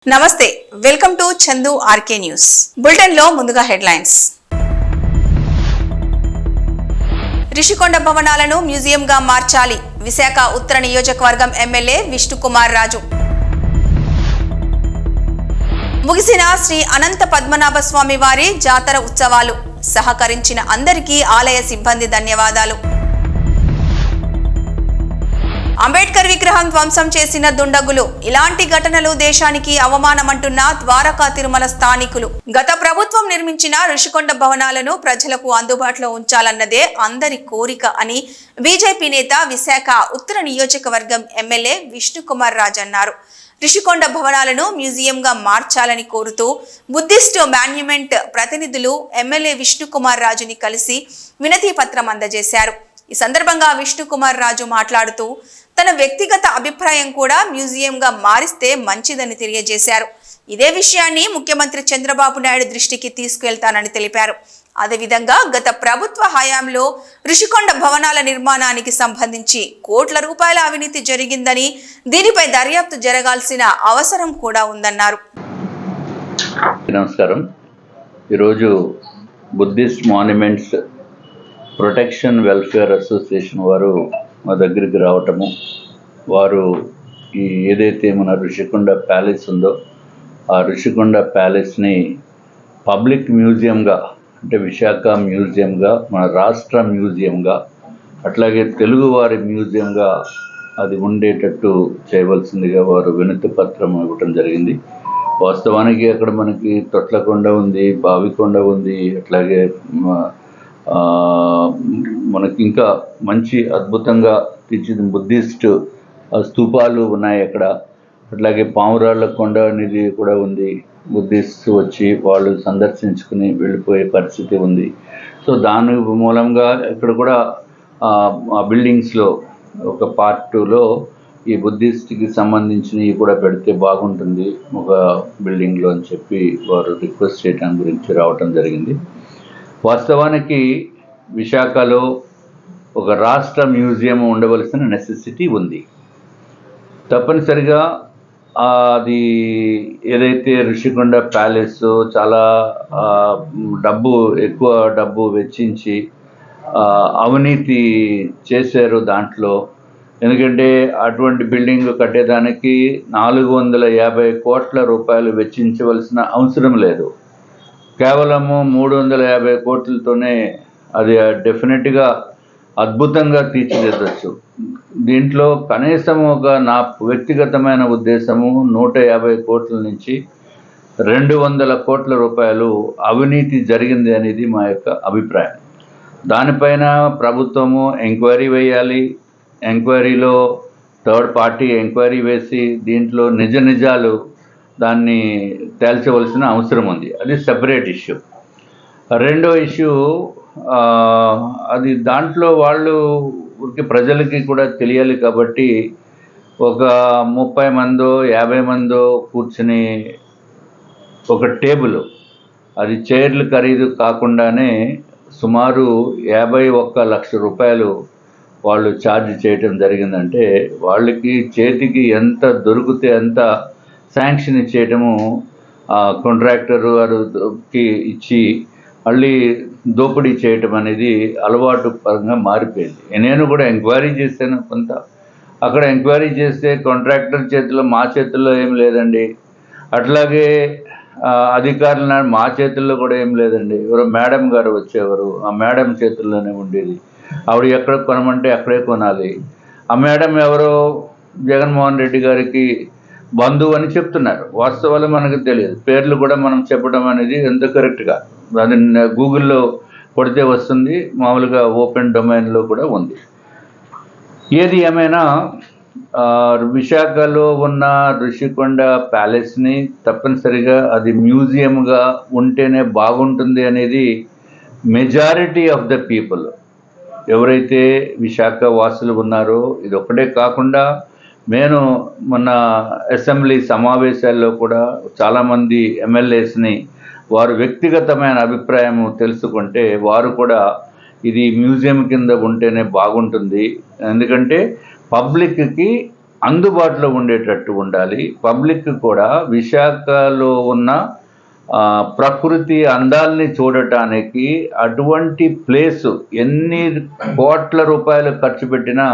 నమస్తే welcome to Chandu R K news bulletin లో ముందుగా హెడ్లైన్స్. రిషికొండ భవనాలను మ్యూజియం గా మార్చాలి. విశాఖ ఉత్తర నియోజకవర్గం ఎమ్మెల్యే విష్ణుకుమార్ రాజు. ముగిసిన శ్రీ అనంత పద్మనాభ స్వామి వారి జాతర ఉత్సవాలు. సహకరించిన అందరికీ ఆలయ సిబ్బంది ధన్యవాదాలు. అంబేద్కర్ విగ్రహం ధ్వంసం చేసిన దుండగులు. ఇలాంటి ఘటనలు దేశానికి అవమానమంటున్న ద్వారకా తిరుమల స్థానికులు. గత ప్రభుత్వం నిర్మించిన రిషికొండ భవనాలను ప్రజలకు అందుబాటులో ఉంచాలన్నదే అందరి కోరిక అని బీజేపీ నేత విశాఖ ఉత్తర నియోజకవర్గం ఎమ్మెల్యే విష్ణుకుమార్ రాజు అన్నారు. రిషికొండ భవనాలను మ్యూజియంగా మార్చాలని కోరుతూ బుద్ధిస్ట్ మాన్యుమెంట్ ప్రతినిధులు ఎమ్మెల్యే విష్ణుకుమార్ రాజుని కలిసి వినతి పత్రం అందజేశారు. ఈ సందర్భంగా విష్ణుకుమార్ రాజు మాట్లాడుతూ తన వ్యక్తిగత అభిప్రాయం కూడా మ్యూజియంగా మారిస్తే మంచిదని తెలియజేశారు. ఇదే విషయాన్ని ముఖ్యమంత్రి చంద్రబాబు నాయుడు దృష్టికి తీసుకువెళ్తానని తెలిపారు. అదేవిధంగా గత ప్రభుత్వ హయాంలో రిషికొండ భవనాల నిర్మాణానికి సంబంధించి కోట్ల రూపాయల అవినీతి జరిగిందని, దీనిపై దర్యాప్తు జరగాల్సిన అవసరం కూడా ఉందన్నారు. నమస్కారం. ఈరోజు Buddhist monuments protection welfare association వారు మా దగ్గరికి రావటము, వారు ఈ ఏదైతే మన ఋషికొండ ప్యాలెస్ ఉందో ఆ ఋషికొండ ప్యాలెస్ని పబ్లిక్ మ్యూజియంగా, అంటే విశాఖ మ్యూజియంగా, మన రాష్ట్ర మ్యూజియంగా, అట్లాగే తెలుగువారి మ్యూజియంగా అది ఉండేటట్టు చేయవలసిందిగా వారు వినతి పత్రం ఇవ్వటం జరిగింది. వాస్తవానికి అక్కడ మనకి తొట్లకొండ ఉంది, బావికొండ ఉంది, అట్లాగే మనకి ఇంకా మంచి అద్భుతంగా తీర్చిన బుద్ధిస్ట్ స్తూపాలు ఉన్నాయి అక్కడ. అట్లాగే పావురాళ్ళ కొండ అనేది కూడా ఉంది. బుద్ధిస్ట్ వచ్చి వాళ్ళు సందర్శించుకుని వెళ్ళిపోయే పరిస్థితి ఉంది. సో దాని మూలంగా ఇక్కడ కూడా ఆ బిల్డింగ్స్లో ఒక పార్ట్ 2లో ఈ బుద్ధిస్ట్కి సంబంధించినవి కూడా పెడితే బాగుంటుంది ఒక బిల్డింగ్లో అని చెప్పి వారు రిక్వెస్ట్ చేయడం గురించి రావటం జరిగింది. వాస్తవానికి విశాఖలో ఒక రాష్ట్ర మ్యూజియం ఉండవలసిన నెసెసిటీ ఉంది. తప్పనిసరిగా అది ఏదైతే ఋషికొండ ప్యాలెస్ చాలా ఎక్కువ డబ్బు వెచ్చించి అవినీతి చేశారు దాంట్లో. ఎందుకంటే అటువంటి బిల్డింగ్ కట్టేదానికి 450 కోట్ల రూపాయలు వెచ్చించవలసిన అవసరం లేదు. కేవలము 350 కోట్లతోనే అది డెఫినెట్గా అద్భుతంగా తీర్చిదిద్దచ్చు. దీంట్లో కనీసం నా వ్యక్తిగతమైన ఉద్దేశము 150 కోట్ల నుంచి 200 కోట్ల రూపాయలు అవినీతి జరిగింది అనేది మా యొక్క అభిప్రాయం. దానిపైన ప్రభుత్వము ఎంక్వైరీ వేయాలి. ఎంక్వైరీలో థర్డ్ పార్టీ ఎంక్వైరీ వేసి దీంట్లో నిజాలు దాన్ని తేల్చవలసిన అవసరం ఉంది. అది సెపరేట్ ఇష్యూ. రెండో ఇష్యూ అది దాంట్లో వాళ్ళు ప్రజలకి కూడా తెలియాలి కాబట్టి ఒక 30 మందో 50 మందో కూర్చుని ఒక టేబుల్, అది చైర్లు ఖరీదు కాకుండానే సుమారు 51 లక్ష రూపాయలు వాళ్ళు ఛార్జ్ చేయటం జరిగిందంటే వాళ్ళకి చేతికి ఎంత దొరికితే అంత శాంక్షన్ ఇచ్చేయటము కాంట్రాక్టర్ వారికి ఇచ్చి మళ్ళీ దోపిడీ చేయటం అనేది అలవాటు పరంగా మారిపోయింది. నేను కూడా ఎంక్వైరీ చేశాను కొంత. అక్కడ ఎంక్వైరీ చేస్తే కాంట్రాక్టర్ చేతిలో, మా చేతుల్లో ఏం లేదండి. అట్లాగే అధికారులు మా చేతుల్లో కూడా ఏం లేదండి. ఎవరో మేడం గారు వచ్చేవారు, ఆ మేడం చేతుల్లోనే ఉండేది. ఆవిడ ఎక్కడ కొనమంటే అక్కడే కొనాలి. ఆ మేడం ఎవరో జగన్మోహన్ రెడ్డి గారికి బంధువు అని చెప్తున్నారు. వాస్తవాలు మనకు తెలియదు. పేర్లు కూడా మనం చెప్పడం అనేది ఎంత కరెక్ట్గా, అది గూగుల్లో కొడితే వస్తుంది, మామూలుగా ఓపెన్ డొమైన్లో కూడా ఉంది. ఏది ఏమైనా విశాఖలో ఉన్న ఋషికొండ ప్యాలెస్ని తప్పనిసరిగా అది మ్యూజియంగా ఉంటేనే బాగుంటుంది అనేది మెజారిటీ ఆఫ్ ద పీపుల్ ఎవరైతే విశాఖ వాసులు ఉన్నారో, ఇది ఒకటే కాకుండా నేను మొన్న అసెంబ్లీ సమావేశాల్లో కూడా చాలామంది ఎమ్మెల్యేస్ని వారు వ్యక్తిగతమైన అభిప్రాయం తెలుసుకుంటే వారు కూడా ఇది మ్యూజియం కింద ఉంటేనే బాగుంటుంది. ఎందుకంటే పబ్లిక్కి అందుబాటులో ఉండేటట్టు ఉండాలి. పబ్లిక్ కూడా విశాఖలో ఉన్న ప్రకృతి అందాల్ని చూడటానికి అటువంటి ప్లేసు ఎన్ని కోట్ల రూపాయలు ఖర్చు పెట్టినా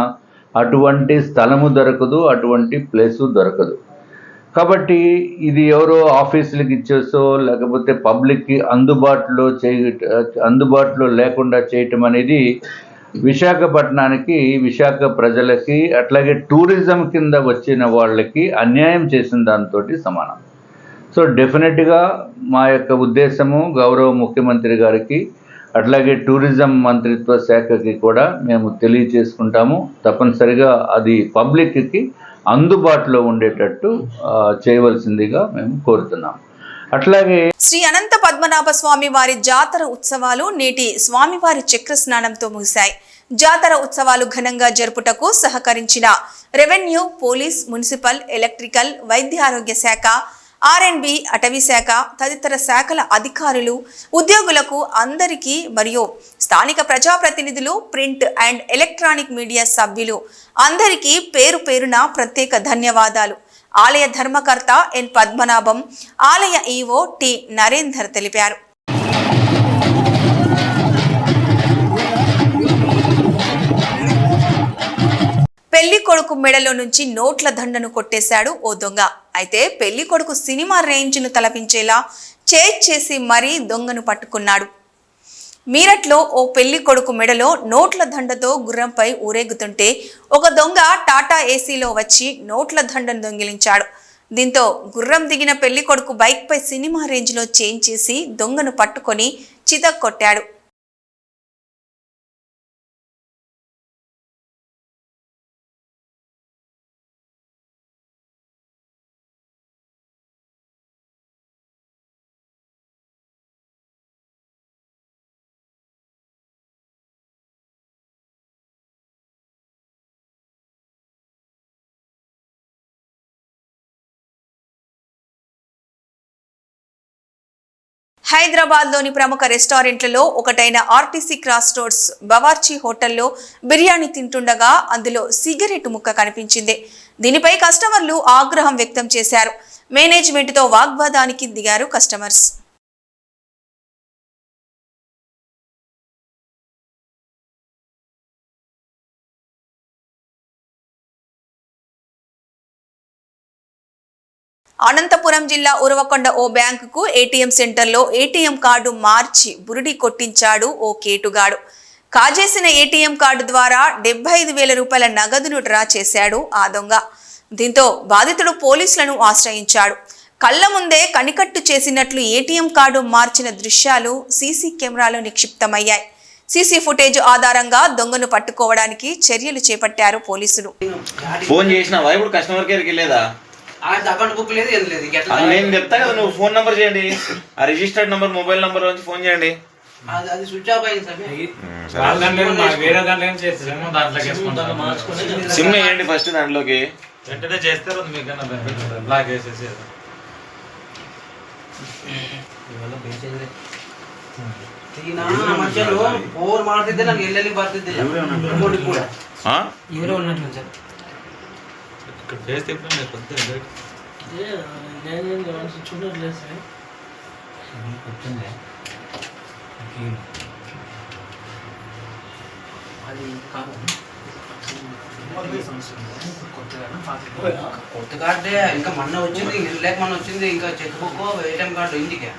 అటువంటి స్థలము దొరకదు, అటువంటి ప్లేసు దొరకదు. కాబట్టి ఇది ఎవరో ఆఫీసులకు ఇచ్చేసో లేకపోతే పబ్లిక్కి అందుబాటులో లేకుండా చేయటం అనేది విశాఖపట్నానికి, విశాఖ ప్రజలకి, అట్లాగే టూరిజం కింద వచ్చిన వాళ్ళకి అన్యాయం చేసిన దాంతో సమానం. సో డెఫినెట్గా మా యొక్క ఉద్దేశము గౌరవ ముఖ్యమంత్రి గారికి అట్లాగే టూరిజం మంత్రిత్వ శాఖకి కూడా మేము తెలియచేసుకుంటాము. తప్పనిసరిగా అది పబ్లిక్కి అందుబాటులో ఉండేటట్టు చేయవలసిందిగా మేము కోరుతున్నాము. అట్లాగే శ్రీ అనంత పద్మనాభ స్వామి వారి జాతర ఉత్సవాలు నేటి స్వామివారి చక్ర స్నానంతో ముగిశాయి. జాతర ఉత్సవాలు ఘనంగా జరుపుటకు సహకరించిన రెవెన్యూ, పోలీస్, మున్సిపల్, ఎలక్ట్రికల్, వైద్య ఆరోగ్య శాఖ, R&B, అటవీ శాఖ తదితర శాఖల అధికారులు, ఉద్యోగులకు అందరికీ మరియు స్థానిక ప్రజాప్రతినిధులు, ప్రింట్ అండ్ ఎలక్ట్రానిక్ మీడియా సభ్యులు అందరికీ పేరు పేరున ప్రత్యేక ధన్యవాదాలు. ఆలయ ధర్మకర్త ఎన్ పద్మనాభం, ఆలయ ఈవో టి నరేందర్ తెలిపారు. పెళ్లి కొడుకు మెడలో నుంచి నోట్ల దండను కొట్టేశాడు ఓ దొంగ. అయితే పెళ్లి కొడుకు సినిమా రేంజ్ను తలపించేలా చేసి మరీ దొంగను పట్టుకున్నాడు. మీరట్లో ఓ పెళ్లి కొడుకు మెడలో నోట్ల దండతో గుర్రంపై ఊరేగుతుంటే ఒక దొంగ టాటా ఏసీలో వచ్చి నోట్ల దండను దొంగిలించాడు. దీంతో గుర్రం దిగిన పెళ్లి కొడుకు బైక్పై సినిమా రేంజ్లో చేసి దొంగను పట్టుకొని చితక్కొట్టాడు. హైదరాబాద్లోని ప్రముఖ రెస్టారెంట్లలో ఒకటైన ఆర్టీసీ క్రాస్ రోడ్స్ బవార్చి హోటల్లో బిర్యానీ తింటుండగా అందులో సిగరెట్ ముక్క కనిపించింది. దీనిపై కస్టమర్లు ఆగ్రహం వ్యక్తం చేశారు. మేనేజ్మెంట్తో వాగ్వాదానికి దిగారు కస్టమర్స్. అనంతపురం జిల్లా ఉరవకొండ ఓ బ్యాంకుకు ఏటీఎం సెంటర్లో ఏటీఎం కార్డు మార్చి బురిడి కొట్టించాడు ఓ కేటుగాడు. కాజేసిన ఏటీఎం కార్డు ద్వారా 75,000 రూపాయల నగదును డ్రా చేశాడు ఆ దొంగ. దీంతో బాధితుడు పోలీసులను ఆశ్రయించాడు. కళ్ల ముందే కనికట్టు చేసినట్లు ఏటీఎం కార్డు మార్చిన దృశ్యాలు సీసీ కెమెరాలో నిక్షిప్తమయ్యాయి. సీసీ ఫుటేజ్ ఆధారంగా దొంగను పట్టుకోవడానికి చర్యలు చేపట్టారు పోలీసులు. ఫోన్ చేసినావా ఇప్పుడు కస్టమర్ కేర్కి వెళ్ళేదా? నేను చెప్తా కదా, నువ్వు ఫోన్ నంబర్ చేయండి, ఆ రిజిస్టర్డ్ నంబర్ మొబైల్ నంబర్ నుంచి ఫోన్ చేయండి. సిమ్ వేయండి ఫస్ట్ దాంట్లోకి. వెంటనే చేస్తారు బ్లాక్ చేసేసి చూడట్లేదు సార్. అది కొత్త కార్డే ఇంకా మొన్న వచ్చింది, లేక మొన్న వచ్చింది. ఇంకా చెక్ బుక్, ఏటీఎం కార్డు ఇంటికి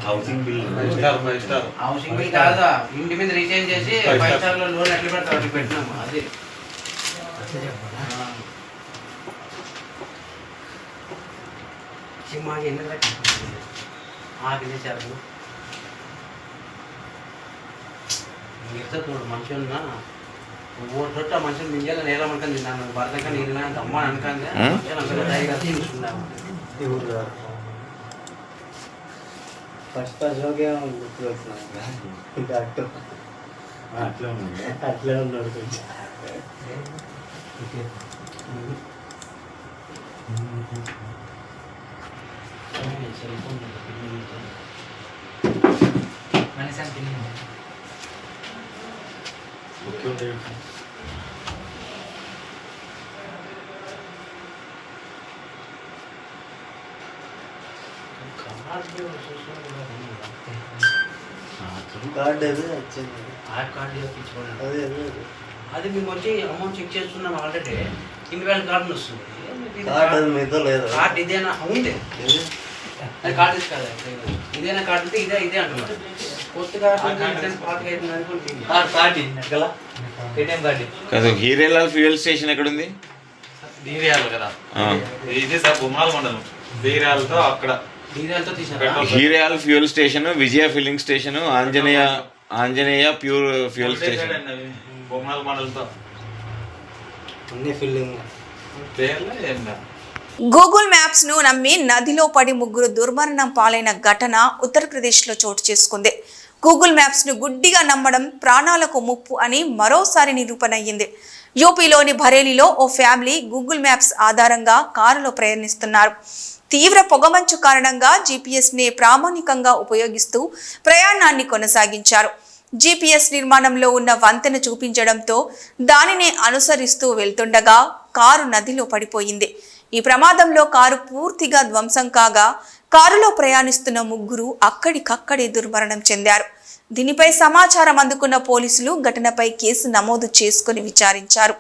హౌసింగ్ బిల్ కాదా, ఇంటి మీద రీఛార్జ్ చేసి 5 స్టార్ లో లోన్ ఎట్లా పెడతారు అట్లా పెట్టినాము. అది మాకు ఎన్ని ఆగిలేచారు చూడు. మనిషి ఉన్నా ఓటు ఆ మనుషులు మింగేలా నేల అనుకుంది. తిన్నాను భర్తగా నేను అమ్మ అనుకుంది చూసుకున్నాము. ఫస్ట్ అట్లా ఉన్నాడు కొంచెం. కార్డు అది వచ్చింది. కార్డు ఇప్పించుకోండి. అదే అదే అది మేము వచ్చి అమౌంట్ చెక్ చేస్తున్నాం ఆల్రెడీ 20,000 కార్డు వస్తుంది. కార్డు అది మీతో లేదు. కార్డు ఇదేనా ఉంది, అది కార్డు తీసుకోవాలి. ఇదేనా కార్డు అంటే ఇదే అంటున్నారు. కొత్తగా పాతగా అవుతుంది అనుకుంటుంది. కాదు, హీరేలాల్ ఫ్యూయల్ స్టేషన్ ఎక్కడుంది? దీర్యాలు కదా, ఇది సార్ బొమ్మల మండలం దీర్యాలతో అక్కడ డీజిల్తో తీసారా? Hiralal fuel station, Vijaya filling station, Anjaneya pure fuel station. బొమ్మల మండలంతో అన్ని ఫిల్లింగ్ పేర్లు ఏం లేదు. గూగుల్ మ్యాప్స్ ను నమ్మి నదిలో పడి ముగ్గురు దుర్మరణం పాలైన ఘటన ఉత్తరప్రదేశ్లో చోటు చేసుకుంది. గూగుల్ మ్యాప్స్ ను గుడ్డిగా నమ్మడం ప్రాణాలకు ముప్పు అని మరోసారి నిరూపణ అయ్యింది. యూపీలోని బరేలీలో ఓ ఫ్యామిలీ గూగుల్ మ్యాప్స్ ఆధారంగా కారులో ప్రయాణిస్తున్నారు. తీవ్ర పొగమంచు కారణంగా జీపీఎస్ ని ప్రామాణికంగా ఉపయోగిస్తూ ప్రయాణాన్ని కొనసాగించారు. జీపీఎస్ నిర్మాణంలో ఉన్న వంతెన చూపించడంతో దానిని అనుసరిస్తూ వెళ్తుండగా కారు నదిలో పడిపోయింది. ఈ ప్రమాదంలో కారు పూర్తిగా ధ్వంసం కాగా కారులో ప్రయాణిస్తున్న ముగ్గురు అక్కడికక్కడే దుర్మరణం చెందారు. దీనిపై సమాచారం అందుకున్న పోలీసులు ఘటనపై కేసు నమోదు చేసుకుని విచారించారు.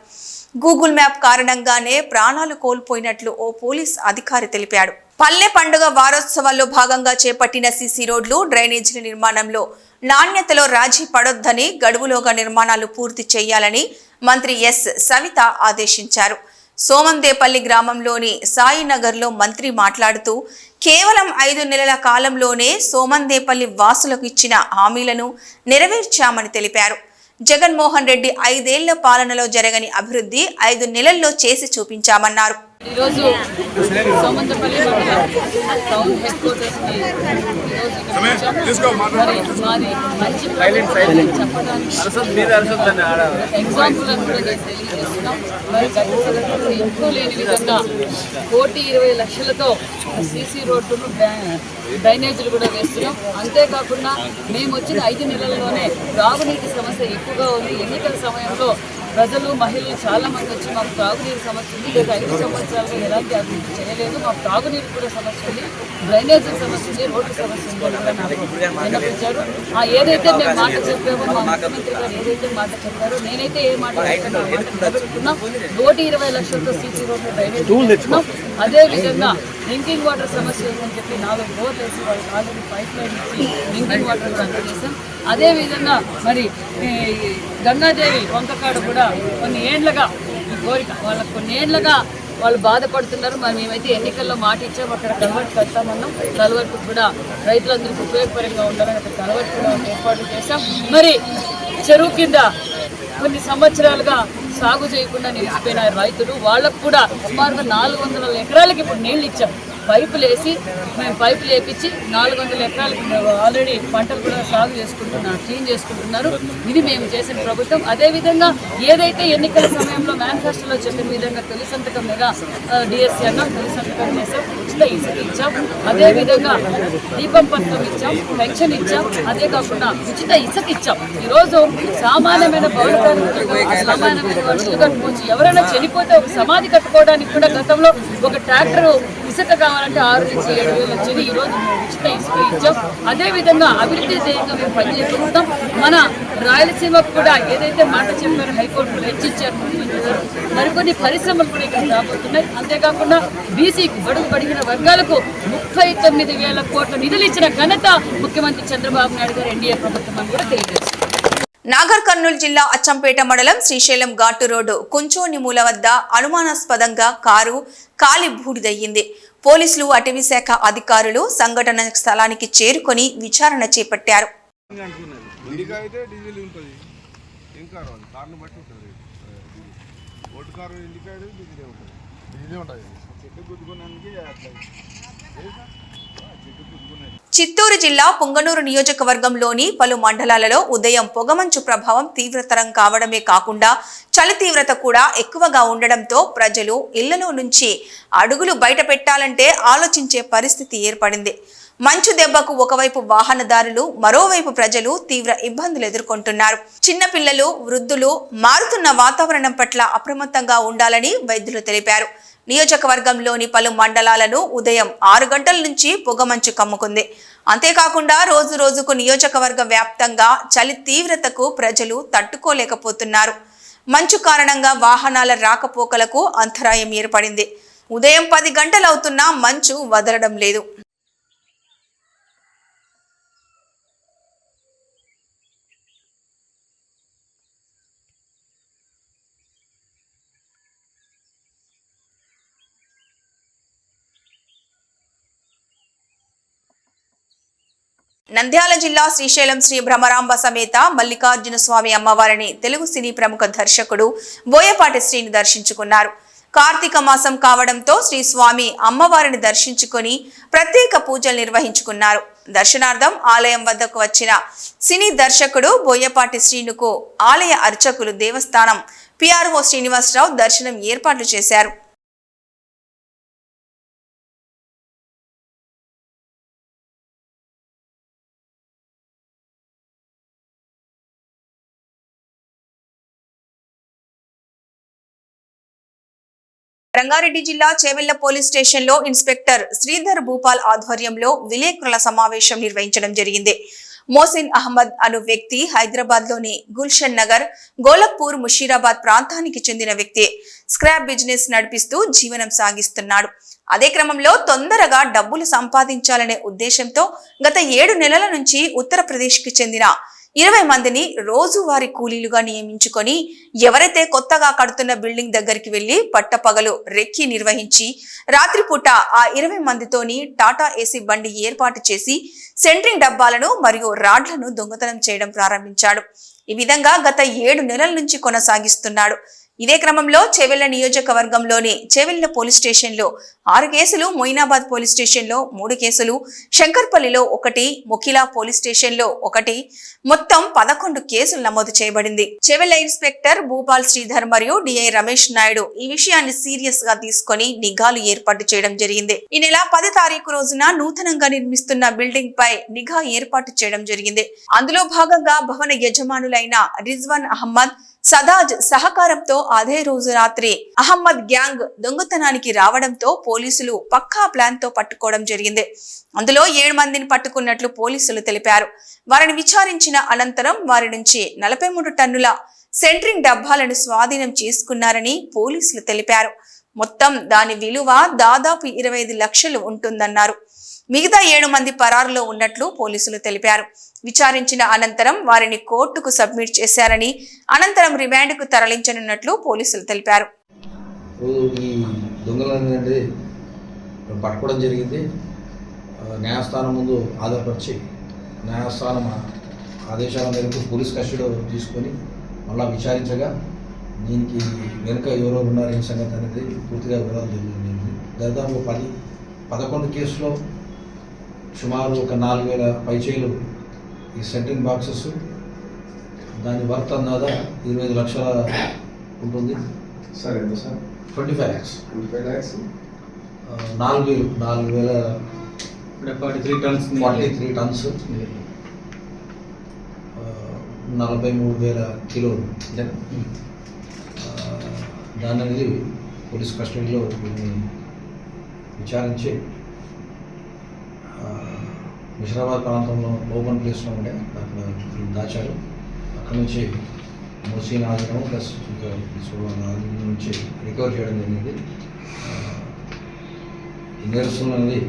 గూగుల్ మ్యాప్ కారణంగానే ప్రాణాలు కోల్పోయినట్లు ఓ పోలీస్ అధికారి తెలిపాడు. పల్లె పండుగ వారోత్సవాల్లో భాగంగా చేపట్టిన సీసీ రోడ్లు, డ్రైనేజీల నిర్మాణంలో నాణ్యతలో రాజీ పడొద్దని, గడువులోగా నిర్మాణాలు పూర్తి చేయాలని మంత్రి ఎస్ సవిత ఆదేశించారు. సోమందేపల్లి గ్రామంలోని సాయినగర్లో మంత్రి మాట్లాడుతూ కేవలం 5 నెలల కాలంలోనే సోమందేపల్లి వాసులకు ఇచ్చిన హామీలను నెరవేర్చామని తెలిపారు. జగన్మోహన్ రెడ్డి 5 ఏళ్ల పాలనలో జరగని అభివృద్ధి 5 నెలల్లో చేసి చూపించామన్నారు. ఈరోజు సోమందేపల్లి టౌన్ హెడ్ క్వార్టర్స్కి మాది మంచి చెప్పడానికి ఎగ్జాంపుల్ కూడా తెలియజేస్తున్నాం. మరి గత ఎప్పుడూ లేని విధంగా 1,20,00,000తో సీసీ రోడ్లు, డ్రైనేజీలు కూడా వేస్తున్నాం. అంతేకాకుండా మేము వచ్చిన 5 నెలల్లోనే త్రాగునీటి సమస్య ఎక్కువగా ఉంది. ఎన్నికల సమయంలో ప్రజలు, మహిళలు చాలా మంది వచ్చి మాకు త్రాగునీరు సమస్య ఉంది, గత 5 సంవత్సరాలుగా ఎలాంటి అభివృద్ధి చేయలేదు, మాకు త్రాగునీరు కూడా సమస్య ఉంది, డ్రైనేజీ సమస్య ఉంది, రోడ్డు సమస్య ఉంది కూడా నాకు విన్నపించారు. ఏదైతే మేము మాట చెప్పామో, మా ముఖ్యమంత్రి గారు ఏదైతే మాట చెప్పారో, నేనైతే ఏ మాట చెప్పానో ఆ మాట నిలబెట్టుకున్నాం. 120,00,000తో సీసీ రోడ్లు, డ్రైనేజీ వేస్తున్నాం. అదేవిధంగా డ్రింకింగ్ వాటర్ సమస్య ఉందని చెప్పి 4 బోర్లు వేసి వాళ్ళకి ఆల్రెడీ పైప్ లైన్ ఇచ్చి డ్రింకింగ్ వాటర్ కూడా అందజేశాం. అదేవిధంగా మరి గంగాదేవి వంకకాడ కూడా కొన్ని ఏండ్లుగా ఈ కోరిక, వాళ్ళకు కొన్ని ఏండ్లుగా వాళ్ళు బాధపడుతున్నారు. మరి మేమైతే ఎన్నికల్లో మాట ఇచ్చాము, అక్కడ కలవర్ట్ కడతామన్నాం. కలవర్ట్ కూడా రైతులందరికీ ఉపయోగకరంగా ఉండాలని అక్కడ కలవర్ట్ కూడా ఏర్పాటు చేశాం. మరి చెరువు కింద కొన్ని సంవత్సరాలుగా సాగు చేయకుండా నిలిచిపోయిన రైతులు, వాళ్ళకు కూడా సుమారుగా 400 ఎకరాలకి ఇప్పుడు నీళ్ళు ఇచ్చాం. పైపులు వేసి మేము పైపులు వేపించి 400 ఎకరాలకి ఆల్రెడీ పంటలు కూడా సాగు చేసుకుంటున్నారు, క్లీన్ చేసుకుంటున్నారు. ఇది మేము చేసిన ప్రభుత్వం. అదేవిధంగా ఏదైతే ఎన్నికల సమయంలో మేనిఫెస్టోలో చెప్పిన విధంగా తొలి సంతకం మీద డిఎస్సీ అన్నాం, తొలి సంతకం చేసాం, ఉచిత ఇసుక ఇచ్చాం, అదేవిధంగా దీపం పథకం ఇచ్చాం, పెన్షన్ ఇచ్చాం, అదే కాకుండా ఉచిత ఇసుక ఇచ్చాం. ఈరోజు సామాన్యమైన పౌర కార్మికులకు, సామాన్యమైన మనుషులు కట్టుకోవచ్చు. ఎవరైనా చనిపోతే ఒక సమాధి కట్టుకోవడానికి కూడా గతంలో ఒక ట్రాక్టర్ ఇసుక కావాలంటే 6 నుంచి 7 వేలు వచ్చేది. ఈరోజు ఉచిత ఇసుక ఇచ్చాం. అదేవిధంగా అభివృద్ధి ధ్యేయంగా మేము పనిచేస్తున్నాం. మన రాయలసీమకు కూడా ఏదైతే మాట చెప్పారో హైకోర్టులో హెచ్చిచ్చారు ముఖ్యమంత్రి గారు, మరికొన్ని పరిశ్రమలు కూడా ఇక్కడ రాబోతున్నాయి. అంతేకాకుండా బీసీకి, బడుగు బడిగిన వర్గాలకు 39,000 కోట్ల నిధులు ఇచ్చిన ఘనత ముఖ్యమంత్రి చంద్రబాబు నాయుడు గారు, ఎన్డీఏ ప్రభుత్వం అని కూడా తెలియజేస్తారు. నాగర్ కర్నూలు జిల్లా అచ్చంపేట మండలం శ్రీశైలం ఘాటు రోడ్డు కుంచోని మూల వద్ద అనుమానాస్పదంగా కారు కాలి బూడిదయ్యింది. పోలీసులు, అటవీ శాఖ అధికారులు సంఘటన స్థలానికి చేరుకొని విచారణ చేపట్టారు. చిత్తూరు జిల్లా పుంగనూరు నియోజకవర్గంలోని పలు మండలాలలో ఉదయం పొగమంచు ప్రభావం తీవ్రతరం కావడమే కాకుండా చలి తీవ్రత కూడా ఎక్కువగా ఉండడంతో ప్రజలు ఇళ్లలో నుంచి అడుగులు బయట పెట్టాలంటే ఆలోచించే పరిస్థితి ఏర్పడింది. మంచు దెబ్బకు ఒకవైపు వాహనదారులు, మరోవైపు ప్రజలు తీవ్ర ఇబ్బందులు ఎదుర్కొంటున్నారు. చిన్నపిల్లలు, వృద్ధులు మారుతున్న వాతావరణం పట్ల అప్రమత్తంగా ఉండాలని వైద్యులు తెలిపారు. నియోజకవర్గంలోని పలు మండలాలను ఉదయం 6 గంటల నుంచి పొగమంచు కమ్ముకుంది. అంతేకాకుండా రోజు రోజుకు నియోజకవర్గ వ్యాప్తంగా చలి తీవ్రతకు ప్రజలు తట్టుకోలేకపోతున్నారు. మంచు కారణంగా వాహనాల రాకపోకలకు అంతరాయం ఏర్పడింది. ఉదయం 10 గంటలవుతున్నా మంచు వదలడం లేదు. నంద్యాల జిల్లా శ్రీశైలం శ్రీ భ్రమరాంబ సమేత మల్లికార్జున స్వామి అమ్మవారిని తెలుగు సినీ ప్రముఖ దర్శకుడు బోయపాటి శ్రీని దర్శించుకున్నారు. కార్తీక మాసం కావడంతో శ్రీ స్వామి అమ్మవారిని దర్శించుకొని ప్రత్యేక పూజలు నిర్వహించుకున్నారు. దర్శనార్థం ఆలయం వద్దకు వచ్చిన సినీ దర్శకుడు బోయపాటి శ్రీనుకు ఆలయ అర్చకులు దేవస్థానం పిఆర్ఓ శ్రీనివాసరావు దర్శనం ఏర్పాట్లు చేశారు. రంగారెడ్డి జిల్లా చేవెళ్ల పోలీస్ స్టేషన్ లో ఇన్స్పెక్టర్ శ్రీధర్ భూపాల్ ఆధ్వర్యంలో విలేకరుల సమావేశం నిర్వహించడం జరిగింది. మోసిన్ అహ్మద్ అను వ్యక్తి హైదరాబాద్ లోని గుల్షన్ నగర్, గోలక్పూర్, ముషీరాబాద్ ప్రాంతానికి చెందిన వ్యక్తి. స్క్రాప్ బిజినెస్ నడిపిస్తూ జీవనం సాగిస్తున్నాడు. అదే క్రమంలో తొందరగా డబ్బులు సంపాదించాలనే ఉద్దేశంతో గత 7 నెలల నుంచి ఉత్తరప్రదేశ్కి చెందిన 20 మందిని రోజువారీ కూలీలుగా నియమించుకొని ఎవరైతే కొత్తగా కడుతున్న బిల్డింగ్ దగ్గరికి వెళ్లి పట్టపగలు రెక్కి నిర్వహించి రాత్రిపూట ఆ 20 మందితోని టాటా ఏసీ బండి ఏర్పాటు చేసి సెంట్రింగ్ డబ్బాలను మరియు రాడ్లను దొంగతనం చేయడం ప్రారంభించాడు. ఈ విధంగా గత 7 నెలల నుంచి కొనసాగిస్తున్నాడు. ఇదే క్రమంలో చేవెళ్ల నియోజకవర్గంలోని చేవెళ్ల పోలీస్ స్టేషన్ లో 6 కేసులు, మొయినాబాద్ పోలీస్ స్టేషన్ లో 3 కేసులు, శంకర్పల్లిలో 1, ముఖిలా పోలీస్ స్టేషన్ లో 1, మొత్తం 11 కేసులు నమోదు చేయబడింది. చేవెళ్ల ఇన్స్పెక్టర్ భూపాల్ శ్రీధర్ మరియు డిఐ రమేష్ నాయుడు ఈ విషయాన్ని సీరియస్ గా తీసుకొని నిఘాలు ఏర్పాటు చేయడం జరిగింది. ఈ నెల 10 తారీఖు రోజున నూతనంగా నిర్మిస్తున్న బిల్డింగ్ పై నిఘా ఏర్పాటు చేయడం జరిగింది. అందులో భాగంగా భవన యజమానులైన రిజ్వాన్ అహ్మద్, సదాజ్ సహకారంతో అదే రోజు రాత్రి అహ్మద్ గ్యాంగ్ దొంగతనానికి రావడంతో పోలీసులు పక్కా ప్లాన్ తో పట్టుకోవడం జరిగింది. అందులో 7 మందిని పట్టుకున్నట్లు పోలీసులు తెలిపారు. వారిని విచారించిన అనంతరం వారి నుంచి 43 టన్నుల సెంట్రింగ్ డబ్బాలను స్వాధీనం చేసుకున్నారని పోలీసులు తెలిపారు. మొత్తం దాని విలువ దాదాపు 25 లక్షలు ఉంటుందన్నారు. మిగతా 7 మంది పరారులో ఉన్నట్లు పోలీసులు తెలిపారు. విచారించిన అనంతరం వారిని కోర్టుకు సబ్మిట్ చేశారని, అనంతరం రిమాండ్కు తరలించనున్నట్లు పోలీసులు తెలిపారు. ఈ దొంగలనేది పట్టుకోవడం జరిగింది. న్యాయస్థానం ముందు ఆధారపరిచి న్యాయస్థానం ఆదేశాల మేరకు పోలీస్ కస్టడీలో తీసుకొని మళ్ళీ విచారించగా దీనికి వెనుక ఎవరో ఉన్నారు ఈ సంగతి అనేది పూర్తిగా వివరాలు జరిగింది. దాదాపు 11 కేసులో సుమారు ఒక 4,000 పైచేలు ఈ సెంట్రింగ్ బాక్సెస్, దాని వర్త్ అందాదా 25 లక్షల ఉంటుంది. సార్ ఎంత సార్? 25 lakhs. 25 lakhs. 4,000 43 టన్స్ 43,000 కిలోలు. దాని అనేది పోలీస్ కస్టడీలో విచారించి ముషీరాబాద్ ప్రాంతంలో ఓపెన్ ప్లేస్లో ఉండే అక్కడ దాచారు. అక్కడ నుంచి మోసీన్ ఆగడం ప్లస్ ఇంకా నుంచి రికవర్ చేయడం జరిగింది. ఈ నేరస్తులు అనేది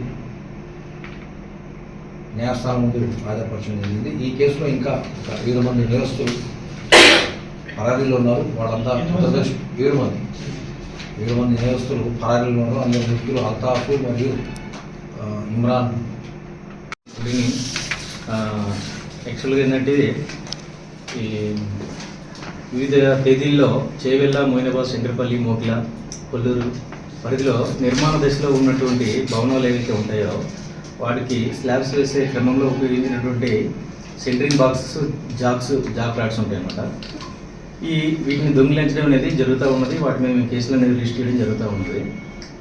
న్యాయస్థానం ముందు ఆధారపరచడం జరిగింది. ఈ కేసులో ఇంకా 7 మంది నేరస్తులు పరారీలో ఉన్నారు. వాళ్ళంతా 7 మంది నేరస్తులు పరారీలో ఉన్నారు. అందులో వ్యక్తులు అల్తాఫ్ మరియు ఇమ్రాన్. యాక్చువల్గా ఏంటంటే ఈ వివిధ తేదీల్లో చేవెళ్ళ, మొయినాబాద్, శంకరపల్లి, మోకిల, కొల్లూరు పరిధిలో నిర్మాణ దశలో ఉన్నటువంటి భవనాలు ఏవైతే ఉంటాయో వాటికి స్లాబ్స్ వేసే క్రమంలో ఉపయోగించినటువంటి సెంట్రింగ్ బాక్సెస్, జాక్ రాడ్స్ ఉంటాయి అన్నమాట. వీటిని దొంగిలించడం అనేది జరుగుతూ ఉన్నది. వాటి మీద మేము కేసులు అనేది రిజిస్టర్ చేయడం జరుగుతూ ఉన్నది.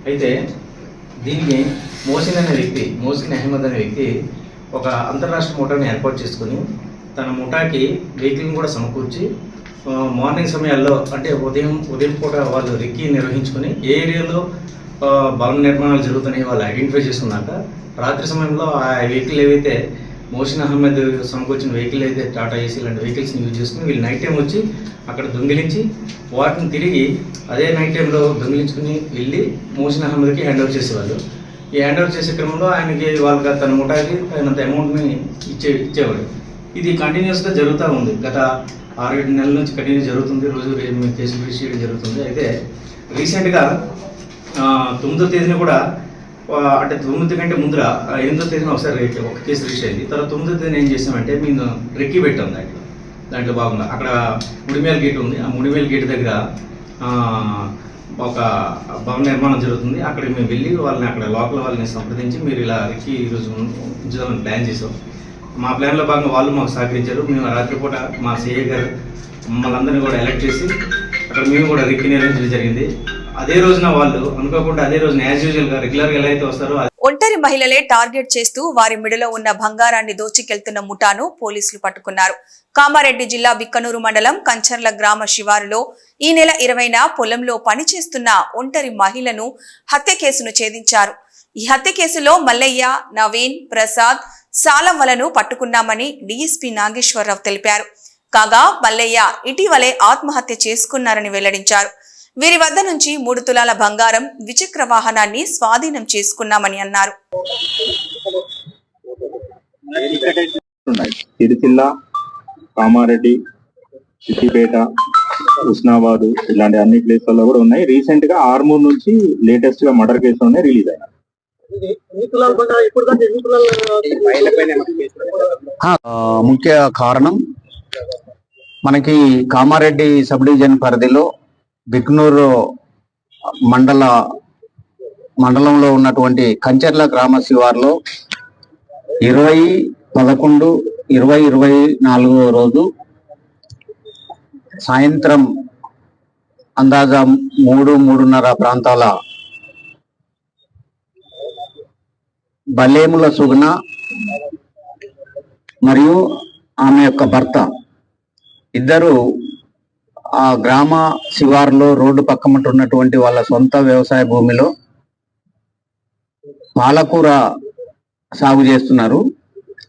అయితే దీనికి మోసిన్ అహ్మద్ అనే వ్యక్తి ఒక అంతర్రాష్ట్ర ముఠాని ఏర్పాటు చేసుకొని తన ముఠాకి వెహికల్ని కూడా సమకూర్చి మార్నింగ్ సమయాల్లో అంటే ఉదయం పూట వాళ్ళు రెక్కి నిర్వహించుకొని ఏ ఏరియాలో భవన నిర్మాణాలు జరుగుతున్నాయి వాళ్ళు ఐడెంటిఫై చేసుకున్నాక రాత్రి సమయంలో ఆ వెహికల్ ఏవైతే మోసిన్ అహ్మద్ సమకూర్చిన వెహికల్ అయితే టాటా ఏసీ లాంటి వెహికల్స్ని యూజ్ చేసుకుని వీళ్ళు నైట్ టైం వచ్చి అక్కడ దొంగిలించి వాటిని తిరిగి అదే నైట్ టైంలో దొంగిలించుకుని వెళ్ళి మోసిన్ అహ్మద్కి హ్యాండ్ ఓవర్ చేసేవాళ్ళు. ఈ హ్యాండ్ ఓవర్ చేసే క్రమంలో ఆయనకి వాళ్ళకి తన ముఠాకి తగినంత అమౌంట్ని ఇచ్చేవాడు. ఇది కంటిన్యూస్గా జరుగుతూ ఉంది. గత 6-7 నెలల నుంచి కంటిన్యూ జరుగుతుంది. రోజు కేసులు రిజిస్టర్ చేయడం జరుగుతుంది. అయితే రీసెంట్గా 9వ తేదీన కూడా అంటే 9 కంటే ముందర 8వ తేదీన ఒకసారి ఒక కేసు రిజిస్టర్ అయింది. తర్వాత 9వ తేదీన ఏం చేసామంటే మేము రెక్కి పెట్టాం దాంట్లో భాగంగా అక్కడ ముడిమేల గేట్ ఉంది. ఆ ముడిమేల గేట్ దగ్గర ఒక భవన నిర్మాణం జరుగుతుంది. అక్కడికి మేము వెళ్ళి వాళ్ళని అక్కడ లోకల్ వాళ్ళని సంప్రదించి మీరు ఇలా రెక్కి ఈరోజు ఉంచుదామని ప్లాన్ చేసాం. మా ప్లాన్లో భాగంగా వాళ్ళు మాకు సహకరించారు. మేము రాత్రిపూట మా సిఐ గారు మమ్మల్ని అందరినీ కూడా ఎలక్ట్ చేసి అక్కడ మేము కూడా రెక్కి నిర్వహించడం జరిగింది. అదే రోజున వాళ్ళు అనుకోకుండా అదే రోజున యాజ్ యూజువల్గా రెగ్యులర్గా ఎలా అయితే వస్తారో ఒంటరి మహిళలే టార్గెట్ చేస్తూ వారి మెడలో ఉన్న బంగారాన్ని దోచుకెళ్తున్న ముఠాను పోలీసులు పట్టుకున్నారు. కామారెడ్డి జిల్లా బిక్కనూరు మండలం కంచర్ల గ్రామ శివారులో ఈ నెల 20న పొలంలో పనిచేస్తున్న ఒంటరి మహిళను హత్య కేసును ఛేదించారు. ఈ హత్య కేసులో మల్లయ్య, నవీన్, ప్రసాద్, సాలమ్మలను పట్టుకున్నామని డీఎస్పీ నాగేశ్వరరావు తెలిపారు. కాగా మల్లయ్య ఇటీవలే ఆత్మహత్య చేసుకున్నారని వెల్లడించారు. వీరి వద్ద నుంచి 3 తులాల బంగారం, ద్విచక్ర వాహనాన్ని స్వాధీనం చేసుకున్నామని అన్నారు. సిరిసిల్ల, కామారెడ్డి, సిద్దిపేట, ఉస్నాబాద్ ఇలాంటి అన్ని ప్లేస్లలో కూడా ఉన్నాయి. రీసెంట్ గా ఆర్మూర్ నుంచి లేటెస్ట్ గా మర్డర్ కేసు ఉన్నాయి రిలీజ్ అయినా. ముఖ్య కారణం మనకి కామారెడ్డి సబ్ డివిజన్ పరిధిలో బిక్నూరు మండలంలో ఉన్నటువంటి కంచర్ల గ్రామ శివార్లో 20/11/2024 రోజు సాయంత్రం అందాజా 3-3:30 ప్రాంతాల బలేముల సుగుణ మరియు ఆమె యొక్క భర్త ఇద్దరు ఆ గ్రామ శివారులో రోడ్డు పక్కమట ఉన్నటువంటి వాళ్ళ సొంత వ్యవసాయ భూమిలో పాలకూర సాగు చేస్తున్నారు.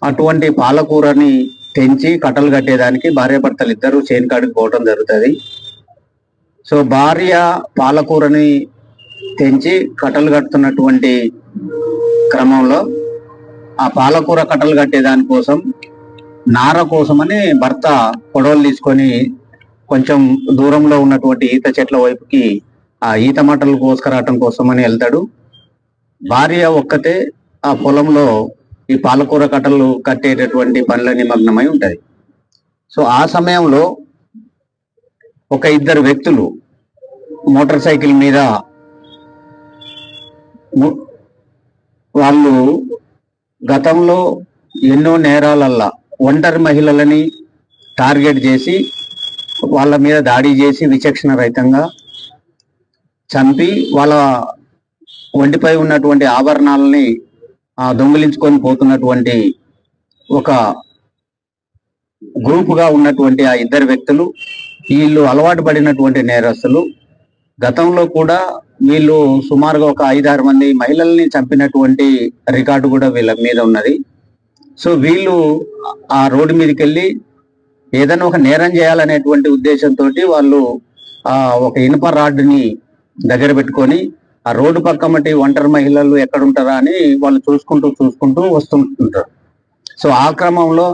అటువంటి పాలకూరని తెంచి కట్టలు కట్టేదానికి భార్యాభర్తలు ఇద్దరు చేనుకాడికి పోవటం జరుగుతుంది. సో భార్య పాలకూరని తెంచి కట్టలు కడుతున్నటువంటి క్రమంలో ఆ పాలకూర కట్టలు కట్టే దానికోసం నార కోసమని భర్త పొడవలు తీసుకొని కొంచెం దూరంలో ఉన్నటువంటి ఈత చెట్ల వైపుకి ఆ ఈత మట్టలు కోసుకురావటం కోసమని వెళ్తాడు. భార్య ఒక్కతే ఆ పొలంలో ఈ పాలకూర కట్టలు కట్టేటటువంటి పనుల నిమగ్నమై ఉంటది. సో ఆ సమయంలో ఒక 2 వ్యక్తులు మోటార్ సైకిల్ మీద వాళ్ళు గతంలో ఎన్నో నేరాలల్లా ఒంటరి మహిళలని టార్గెట్ చేసి వాళ్ళ మీద దాడి చేసి విచక్షణ రహితంగా చంపి వాళ్ళ ఒంటిపై ఉన్నటువంటి ఆభరణాలని దొంగిలించుకొని పోతున్నటువంటి ఒక గ్రూపుగా ఉన్నటువంటి ఆ 2 వ్యక్తులు వీళ్ళు అలవాటు పడినటువంటి నేరస్తులు. గతంలో కూడా వీళ్ళు సుమారుగా ఒక 5-6 మంది మహిళల్ని చంపినటువంటి రికార్డు కూడా వీళ్ళ మీద ఉన్నది. సో వీళ్ళు ఆ రోడ్డు మీదకి వెళ్ళి ఏదైనా ఒక నేరం చేయాలనేటువంటి ఉద్దేశంతో వాళ్ళు ఒక ఇనుప రాడ్ని దగ్గర పెట్టుకొని ఆ రోడ్డు పక్కమటి ఒంటరి మహిళలు ఎక్కడుంటారా అని వాళ్ళు చూసుకుంటూ వస్తుంటారు. సో ఆ క్రమంలో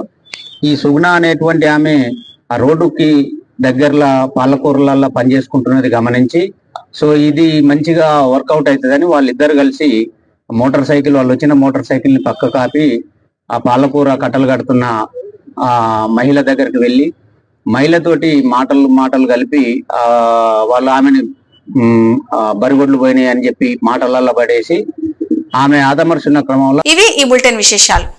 ఈ సుగుణ అనేటువంటి ఆమె ఆ రోడ్డుకి దగ్గరలో పాలకూరలలో పనిచేసుకుంటున్నది గమనించి సో ఇది మంచిగా వర్కౌట్ అవుతుందని వాళ్ళిద్దరు కలిసి వాళ్ళు వచ్చిన మోటార్ సైకిల్ని పక్క కాపి ఆ పాలకూర కట్టలు కడుతున్న ఆ మహిళ దగ్గరికి వెళ్ళి మహిళతోటి మాటలు కలిపి వాళ్ళు ఆమెని బరిగొడ్లు పోయినాయి అని చెప్పి మాటలల్లో పడేసి ఆమె ఆదమర్చున్న క్రమంలో ఇవి ఈ బులెటిన్ విశేషాలు.